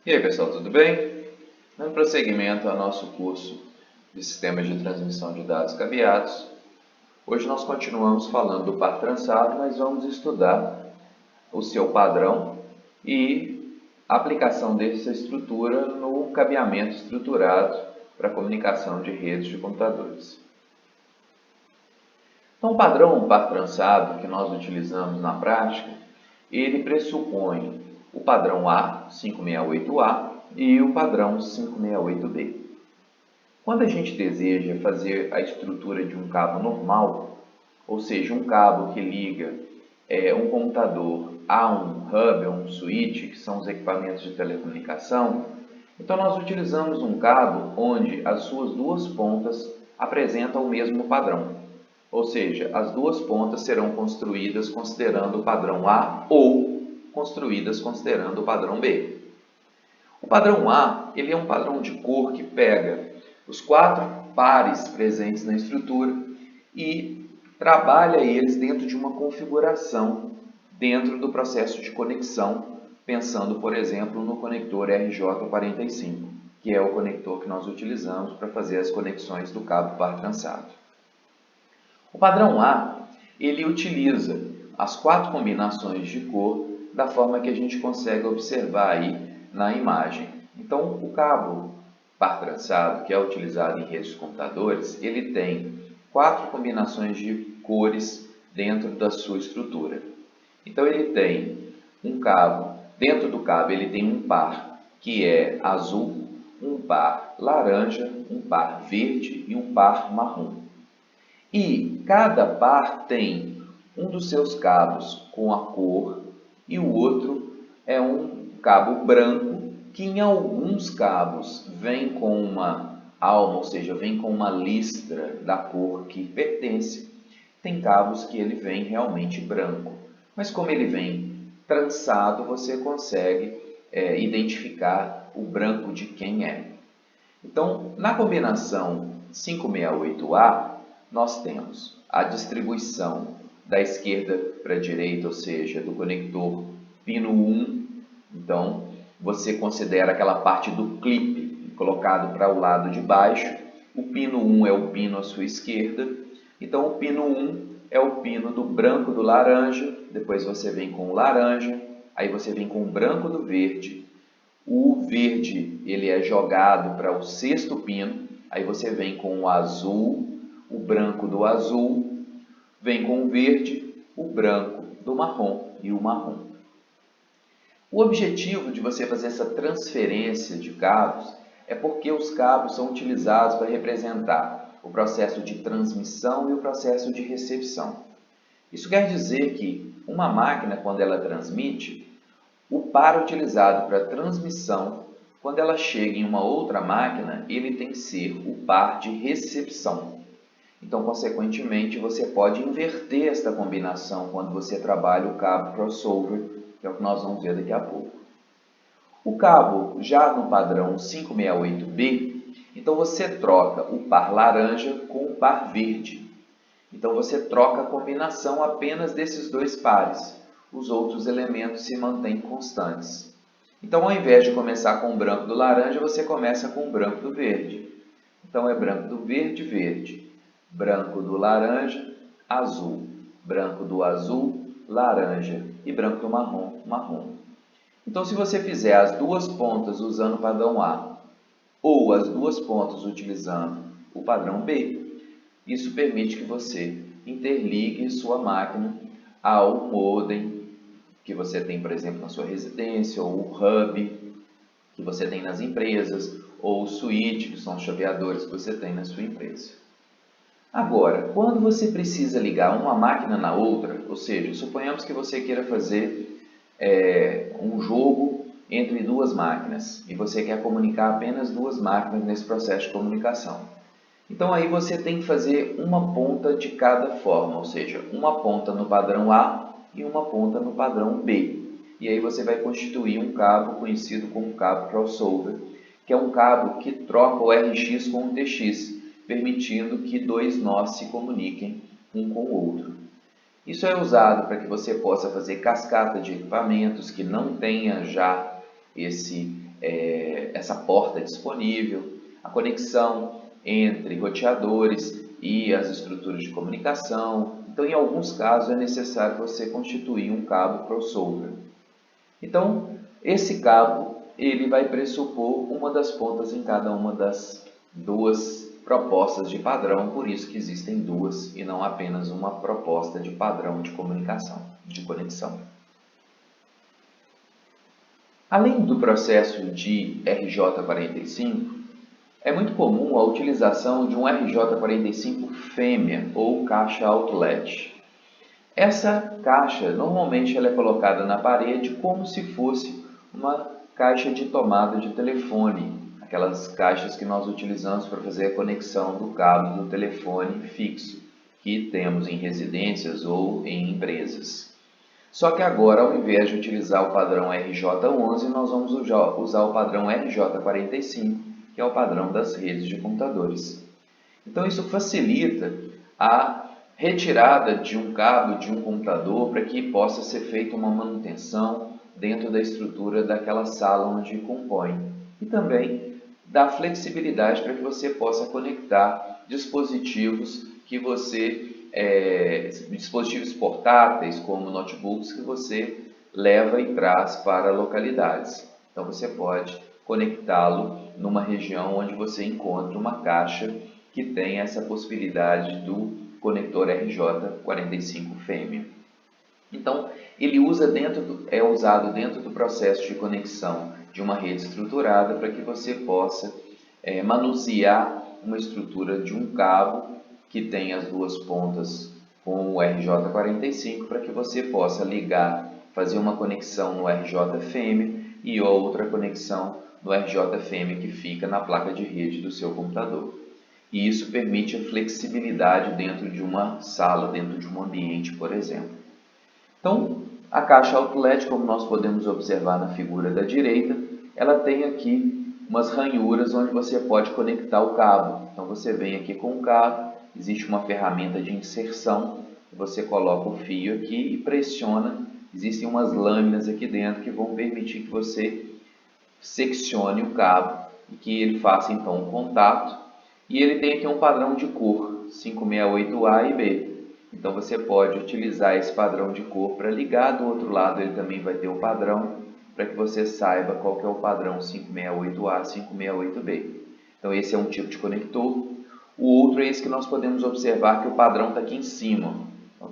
E aí pessoal, tudo bem? Dando prosseguimento ao nosso curso de Sistemas de Transmissão de Dados Cabeados, hoje nós continuamos falando do par trançado, mas vamos estudar o seu padrão e a aplicação dessa estrutura no cabeamento estruturado para comunicação de redes de computadores. Então, o padrão par trançado que nós utilizamos na prática, ele pressupõe o padrão A, 568A, e o padrão 568B. Quando a gente deseja fazer a estrutura de um cabo normal, ou seja, um cabo que liga um computador a um hub, a um switch, que são os equipamentos de telecomunicação, então nós utilizamos um cabo onde as suas duas pontas apresentam o mesmo padrão. Ou seja, as duas pontas serão construídas considerando o padrão A ou construídas considerando o padrão B. O padrão A, ele é um padrão de cor que pega os 4 pares presentes na estrutura e trabalha eles dentro de uma configuração dentro do processo de conexão, pensando, por exemplo, no conector RJ45, que é o conector que nós utilizamos para fazer as conexões do cabo par trançado. O padrão A, ele utiliza as 4 combinações de cor da forma que a gente consegue observar aí na imagem. Então, o cabo par trançado, que é utilizado em redes de computadores, ele tem 4 combinações de cores dentro da sua estrutura. Então, ele tem um cabo, dentro do cabo ele tem um par que é azul, um par laranja, um par verde e um par marrom. E cada par tem um dos seus cabos com a cor e o outro é um cabo branco que em alguns cabos vem com uma alma, ou seja, vem com uma listra da cor que pertence. Tem cabos que ele vem realmente branco, mas como ele vem trançado, você consegue identificar o branco de quem é. Então, na combinação 568A, nós temos a distribuição da esquerda para a direita, ou seja, do conector pino 1. Então, você considera aquela parte do clipe colocado para o lado de baixo. O pino 1 é o pino à sua esquerda. Então, o pino 1 é o pino do branco do laranja. Depois você vem com o laranja. Aí você vem com o branco do verde. O verde ele é jogado para o 6º pino. Aí você vem com o azul, o branco do azul. Vem com o verde, o branco do marrom e o marrom. O objetivo de você fazer essa transferência de cabos é porque os cabos são utilizados para representar o processo de transmissão e o processo de recepção. Isso quer dizer que uma máquina, quando ela transmite, o par utilizado para transmissão, quando ela chega em uma outra máquina, ele tem que ser o par de recepção. Então, consequentemente, você pode inverter esta combinação quando você trabalha o cabo crossover, que é o que nós vamos ver daqui a pouco. O cabo, já no padrão 568B, então você troca o par laranja com o par verde. Então, você troca a combinação apenas desses 2 pares. Os outros elementos se mantêm constantes. Então, ao invés de começar com o branco do laranja, você começa com o branco do verde. Então, é branco do verde, verde. Branco do laranja, azul. Branco do azul, laranja. E branco do marrom, marrom. Então, se você fizer as 2 pontas usando o padrão A ou as 2 pontas utilizando o padrão B, isso permite que você interligue sua máquina ao modem que você tem, por exemplo, na sua residência, ou o hub que você tem nas empresas, ou o switch, que são os chaveadores que você tem na sua empresa. Agora, quando você precisa ligar uma máquina na outra, ou seja, suponhamos que você queira fazer um jogo entre 2 máquinas e você quer comunicar apenas 2 máquinas nesse processo de comunicação. Então, aí você tem que fazer uma ponta de cada forma, ou seja, uma ponta no padrão A e uma ponta no padrão B. E aí você vai constituir um cabo conhecido como cabo crossover, que é um cabo que troca o RX com o TX, permitindo que 2 nós se comuniquem um com o outro. Isso é usado para que você possa fazer cascata de equipamentos que não tenha já esse essa porta disponível, a conexão entre roteadores e as estruturas de comunicação. Então, em alguns casos, é necessário você constituir um cabo crossover. Então, esse cabo ele vai pressupor uma das pontas em cada uma das duas propostas de padrão, por isso que existem duas e não apenas uma proposta de padrão de comunicação, de conexão. Além do processo de RJ45, é muito comum a utilização de um RJ45 fêmea ou caixa outlet. Essa caixa normalmente ela é colocada na parede como se fosse uma caixa de tomada de telefone, aquelas caixas que nós utilizamos para fazer a conexão do cabo do telefone fixo, que temos em residências ou em empresas. Só que agora, ao invés de utilizar o padrão RJ11, nós vamos usar o padrão RJ45, que é o padrão das redes de computadores. Então isso facilita a retirada de um cabo de um computador para que possa ser feita uma manutenção dentro da estrutura daquela sala onde compõe. E também dá flexibilidade para que você possa conectar dispositivos que dispositivos portáteis, como notebooks, que você leva e traz para localidades. Então você pode conectá-lo numa região onde você encontra uma caixa que tem essa possibilidade do conector RJ45 fêmea. Então, ele é usado dentro do processo de conexão de uma rede estruturada para que você possa manusear uma estrutura de um cabo que tem as duas pontas com o RJ45 para que você possa ligar, fazer uma conexão no RJ fêmea e outra conexão no RJ fêmea que fica na placa de rede do seu computador. E isso permite a flexibilidade dentro de uma sala, dentro de um ambiente, por exemplo. Então, a caixa outlet, como nós podemos observar na figura da direita, ela tem aqui umas ranhuras onde você pode conectar o cabo. Então, você vem aqui com o cabo, existe uma ferramenta de inserção, você coloca o fio aqui e pressiona. Existem umas lâminas aqui dentro que vão permitir que você seccione o cabo e que ele faça então um contato. E ele tem aqui um padrão de cor, 568A e B. Então você pode utilizar esse padrão de cor para ligar. Do outro lado ele também vai ter o padrão para que você saiba qual que é o padrão 568A, 568B. Então esse é um tipo de conector. O outro é esse que nós podemos observar que o padrão está aqui em cima. Então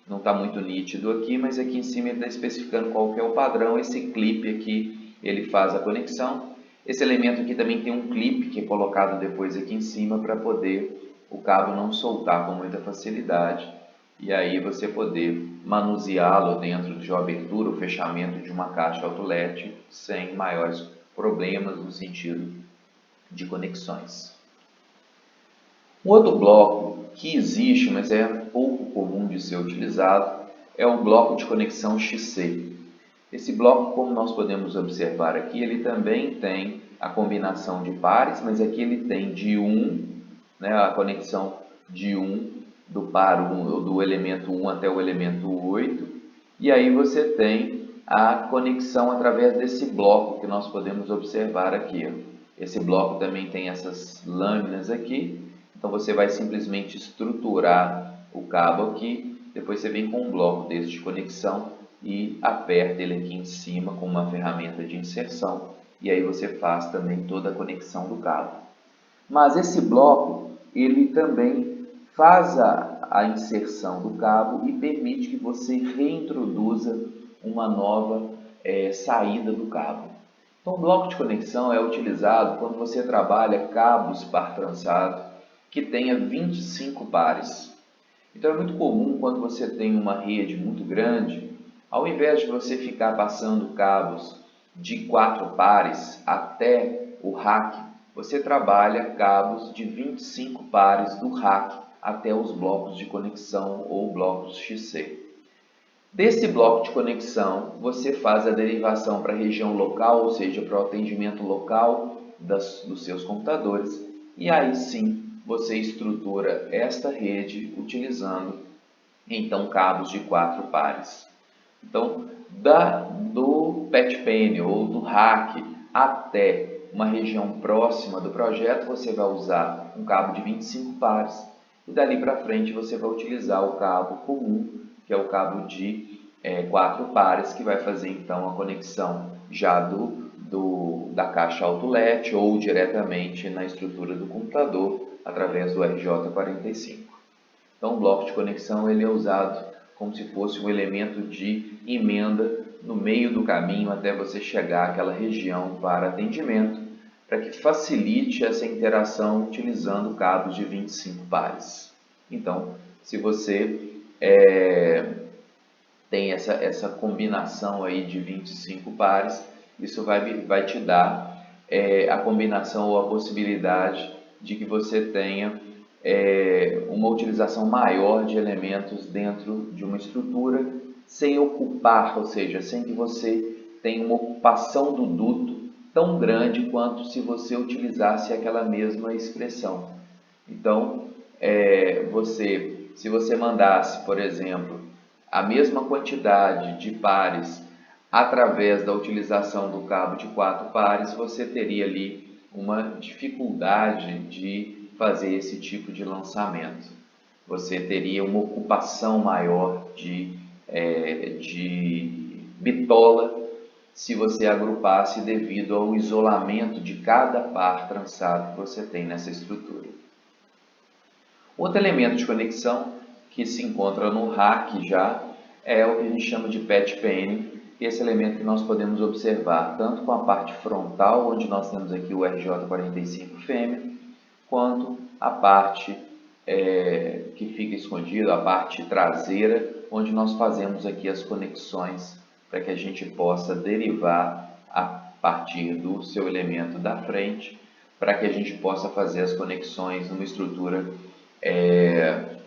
não está muito nítido aqui, mas aqui em cima ele está especificando qual que é o padrão. Esse clipe aqui ele faz a conexão. Esse elemento aqui também tem um clipe que é colocado depois aqui em cima para poder o cabo não soltar com muita facilidade e aí você poder manuseá-lo dentro de uma abertura ou fechamento de uma caixa outlet sem maiores problemas no sentido de conexões. Um outro bloco que existe, mas é pouco comum de ser utilizado, é o bloco de conexão XC. Esse bloco, como nós podemos observar aqui, ele também tem a combinação de pares, mas aqui ele tem de 1, a conexão de 1, do par 1, do elemento 1 até o elemento 8, e aí você tem a conexão através desse bloco que nós podemos observar aqui. Esse bloco também tem essas lâminas aqui, então você vai simplesmente estruturar o cabo aqui, depois você vem com um bloco desse de conexão e aperta ele aqui em cima com uma ferramenta de inserção e aí você faz também toda a conexão do cabo. Mas esse bloco, ele também faz a inserção do cabo e permite que você reintroduza uma nova saída do cabo. Então o bloco de conexão é utilizado quando você trabalha cabos par trançado que tenha 25 pares. Então é muito comum quando você tem uma rede muito grande, ao invés de você ficar passando cabos de 4 pares até o rack, você trabalha cabos de 25 pares do rack até os blocos de conexão ou blocos XC. Desse bloco de conexão, você faz a derivação para a região local, ou seja, para o atendimento local dos seus computadores, e aí sim você estrutura esta rede utilizando então cabos de 4 pares. Então, do patch panel ou do rack até uma região próxima do projeto, você vai usar um cabo de 25 pares e dali para frente você vai utilizar o cabo comum, que é o cabo de 4 pares, que vai fazer então a conexão já da caixa outlet ou diretamente na estrutura do computador através do RJ45. Então o bloco de conexão ele é usado como se fosse um elemento de emenda no meio do caminho até você chegar àquela região para atendimento, para que facilite essa interação utilizando cabos de 25 pares. Então, se você tem essa combinação aí de 25 pares, isso vai te dar a combinação ou a possibilidade de que você tenha uma utilização maior de elementos dentro de uma estrutura sem ocupar, ou seja, sem que você tenha uma ocupação do duto tão grande quanto se você utilizasse aquela mesma expressão. Então, se você mandasse, por exemplo, a mesma quantidade de pares através da utilização do cabo de 4 pares, você teria ali uma dificuldade de fazer esse tipo de lançamento. Você teria uma ocupação maior de bitola se você agrupasse devido ao isolamento de cada par trançado que você tem nessa estrutura. Outro elemento de conexão que se encontra no rack já é o que a gente chama de patch pane, que é esse elemento que nós podemos observar tanto com a parte frontal, onde nós temos aqui o RJ45 fêmea, quanto a parte que fica escondida, a parte traseira, onde nós fazemos aqui as conexões para que a gente possa derivar a partir do seu elemento da frente, para que a gente possa fazer as conexões numa estrutura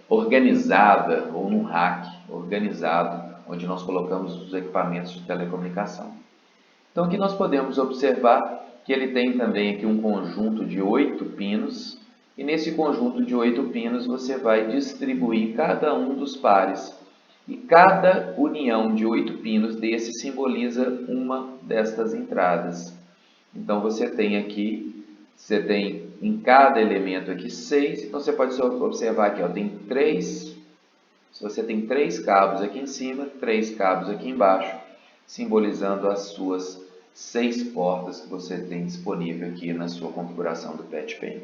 organizada ou num rack organizado, onde nós colocamos os equipamentos de telecomunicação. Então aqui nós podemos observar que ele tem também aqui um conjunto de 8 pinos, e nesse conjunto de 8 pinos você vai distribuir cada um dos pares. E cada união de 8 pinos desse simboliza uma destas entradas. Então você tem em cada elemento aqui 6, então você pode observar aqui, se você tem 3 cabos aqui em cima, 3 cabos aqui embaixo, simbolizando as suas 6 portas que você tem disponível aqui na sua configuração do patch pane.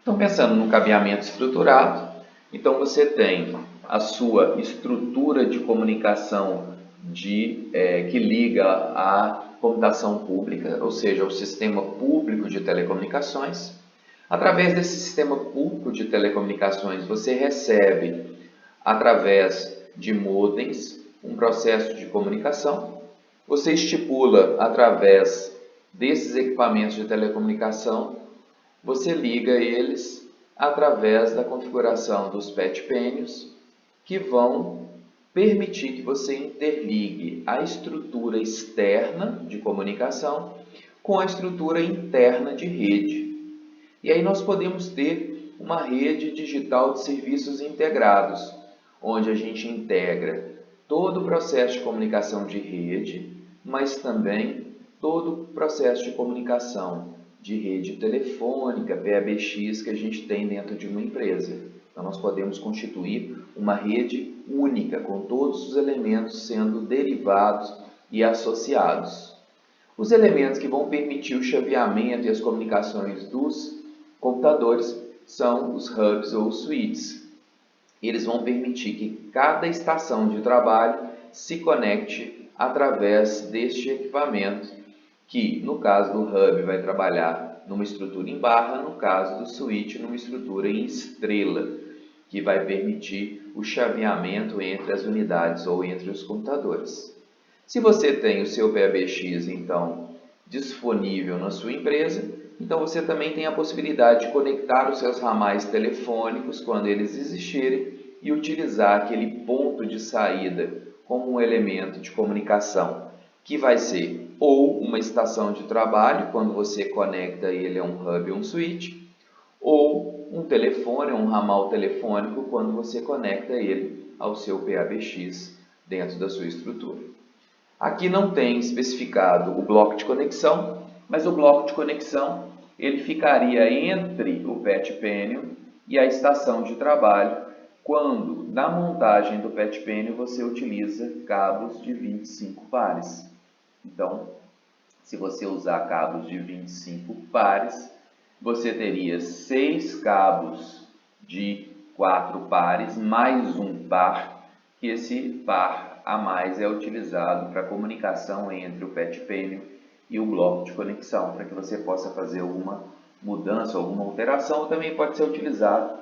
Então, pensando no cabeamento estruturado, então você tem a sua estrutura de comunicação que liga à computação pública, ou seja, ao sistema público de telecomunicações. Através desse sistema público de telecomunicações, você recebe, através de modems, um processo de comunicação. Você estipula, através desses equipamentos de telecomunicação, você liga eles através da configuração dos patch panes, que vão permitir que você interligue a estrutura externa de comunicação com a estrutura interna de rede. E aí nós podemos ter uma rede digital de serviços integrados, onde a gente integra todo o processo de comunicação de rede, mas também todo o processo de comunicação de rede telefônica, PABX, que a gente tem dentro de uma empresa. Então nós podemos constituir uma rede única, com todos os elementos sendo derivados e associados. Os elementos que vão permitir o chaveamento e as comunicações dos computadores são os hubs ou switches. Eles vão permitir que cada estação de trabalho se conecte através deste equipamento, que no caso do hub vai trabalhar numa estrutura em barra, no caso do switch numa estrutura em estrela, que vai permitir o chaveamento entre as unidades ou entre os computadores. Se você tem o seu PABX, então, disponível na sua empresa, então você também tem a possibilidade de conectar os seus ramais telefônicos, quando eles existirem, e utilizar aquele ponto de saída como um elemento de comunicação, que vai ser ou uma estação de trabalho, quando você conecta ele a um hub ou um switch, ou um telefone, um ramal telefônico, quando você conecta ele ao seu PABX dentro da sua estrutura. Aqui não tem especificado o bloco de conexão, mas o bloco de conexão ele ficaria entre o PET pênel e a estação de trabalho, quando na montagem do PET pênel você utiliza cabos de 25 pares. Então, se você usar cabos de 25 pares, você teria 6 cabos de 4 pares mais um par, que esse par a mais é utilizado para comunicação entre o PET pênel e o bloco de conexão, para que você possa fazer alguma mudança, alguma alteração, ou também pode ser utilizado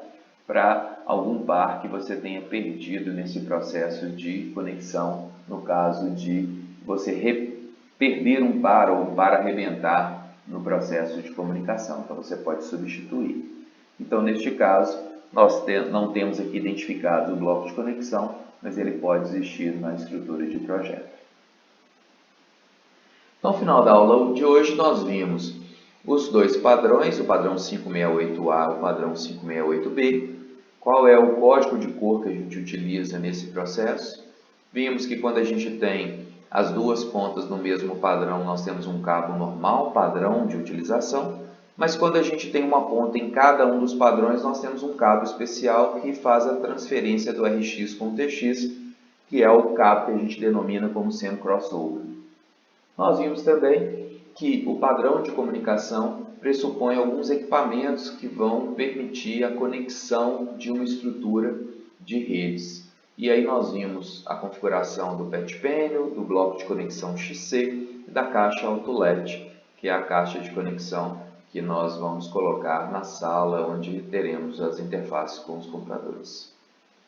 para algum par que você tenha perdido nesse processo de conexão, no caso de você perder um par ou um par arrebentar no processo de comunicação. Então você pode substituir. Então neste caso, nós não temos aqui identificado o bloco de conexão, mas ele pode existir na estrutura de projeto. Então, no final da aula de hoje, nós vimos os dois padrões, o padrão 568A e o padrão 568B, qual é o código de cor que a gente utiliza nesse processo. Vimos que quando a gente tem as duas pontas no mesmo padrão, nós temos um cabo normal, padrão de utilização, mas quando a gente tem uma ponta em cada um dos padrões, nós temos um cabo especial que faz a transferência do RX com o TX, que é o cabo que a gente denomina como sendo crossover. Nós vimos também que o padrão de comunicação pressupõe alguns equipamentos que vão permitir a conexão de uma estrutura de redes. E aí nós vimos a configuração do PET pênel, do bloco de conexão XC e da caixa AutoLED, que é a caixa de conexão que nós vamos colocar na sala onde teremos as interfaces com os computadores.